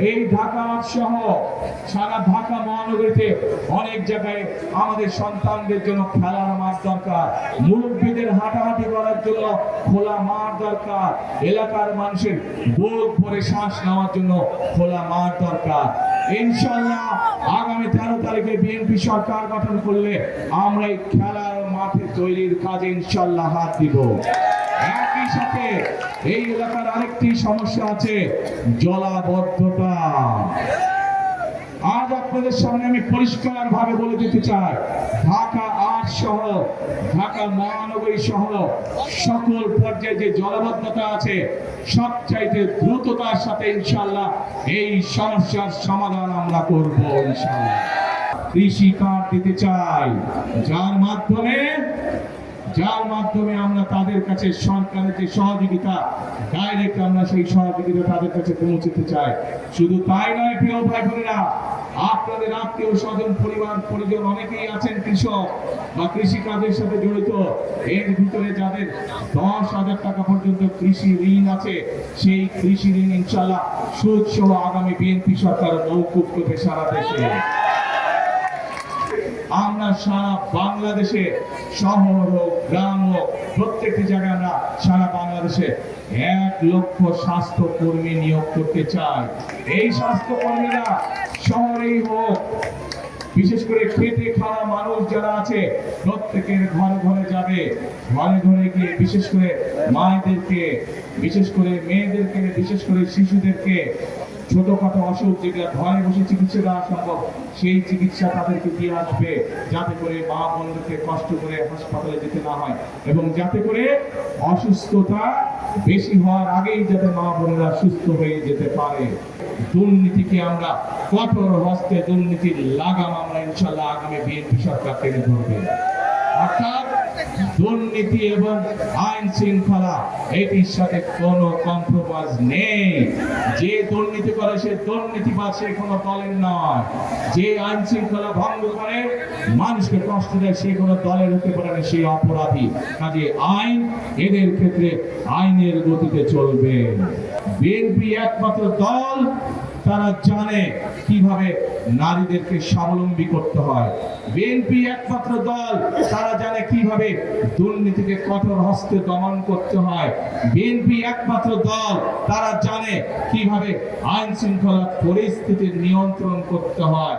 এই ঢাকা সহ সারা ঢাকা মহানগরীতে অনেক জায়গায় আমাদের সন্তানদের জন্য খেলার মাঠ দরকার, মুরব্বীদের হাঁটাহাঁটি করার জন্য খোলা মাঠ দরকার, এলাকার মানুষের বুক ভরে শ্বাস নেওয়ার জন্য খোলা মাঠ দরকার। ইনশাআল্লাহ আগামী 13 তারিখে বিএনপি সরকার গঠন করলে আমরা এই খেলার মাঠে তৈরির কাজে ইনশাআল্লাহ হাত দিব। একই সাথে এই এলাকার আরেকটি সমস্যা আছে, জলাবদ্ধতা। আজ আপনাদের সামনে আমি পরিষ্কার ভাবে বলে দিতে চাই, ঢাকা ৮ সহ ঢাকা মহানগরী সহ সকল পর্যায়ে যে জলাবদ্ধতা আছে সবচাইতে দ্রুততার সাথে ইনশাআল্লাহ এই সমস্যার সমাধান আমরা করব ইনশাআল্লাহ। কৃষি কার্ড দিতে চাই, যার মাধ্যমে আমরা তাদের কাছে সরকারের যে সহযোগিতা ডাইরেক্ট আমরা সেই সহযোগিতা তাদের কাছে পৌঁছতে চাই। শুধু তাই নয় প্রিয় ভাই বোনেরা, আপনাদের আত্মীয় স্বজন পরিজন অনেকেই আছেন কৃষক বা কৃষি কাজের সাথে জড়িত। এর ভিতরে যাদের 10,000 টাকা পর্যন্ত কৃষি ঋণ আছে, সেই কৃষি ঋণ ইনশাআল্লাহ সুদ সহ আগামী বিএনপি সরকার মওকুফ করবে সারা দেশে। আমরা সারা বাংলাদেশে শহর হোক গ্রাম হোক প্রত্যেকটি জায়গায় আমরা সারা বাংলাদেশে 1 লক্ষ স্বাস্থ্য কর্মী নিয়োগ করতে চাই। এই স্বাস্থ্য কর্মীরা শহরেই হোক, বিশেষ করে খেটে খাওয়া মানুষ যারা আছে প্রত্যেকের ঘরে ঘরে যাবে, ঘরে ঘরে গিয়ে বিশেষ করে মায়েদেরকে, বিশেষ করে মেয়েদেরকে, বিশেষ করে শিশুদেরকে ছোটখাটো অসুখ যেটা ঘরে বসে চিকিৎসা দেওয়া সম্ভব সেই চিকিৎসা তাদেরকে দিয়ে আসবে, যাতে করে মা বোনদেরকে কষ্ট করে হাসপাতালে যেতে না হয় এবং যাতে করে অসুস্থতা বেশি হওয়ার আগেই যাতে মা বোনেরা সুস্থ হয়ে যেতে পারে। দুর্নীতিকে আমরা কঠোর হস্তে, দুর্নীতির লাগাম আমরা ইনশাআল্লাহ আগামী বিএনপি সরকার টেনে ধরবে। অর্থাৎ দুর্নীতি এবং আইন শৃঙ্খলা এটির সাথে কোনো কম্প্রোমাইজ নেই। যে দুর্নীতি করে সে দুর্নীতিবাদ, সে কোনো দলের নয়। যে আইন শৃঙ্খলা ভঙ্গ করে মানুষকে কষ্ট দেয় সে কোনো দলের হতে পারে না, সে অপরাধী। কাজে আইন এদের ক্ষেত্রে আইনের গতিতে চলবে। বিএনপি একমাত্র দল তারা জানে কিভাবে নারীদেরকে স্বাবলম্বী করতে হয়। বিএনপি একমাত্র দল তারা জানে কিভাবে দুর্নীতিকে কঠোর হস্তে দমন করতে হয়। বিএনপি একমাত্র দল তারা জানে কিভাবে আইন শৃঙ্খলা পরিস্থিতির নিয়ন্ত্রণ করতে হয়।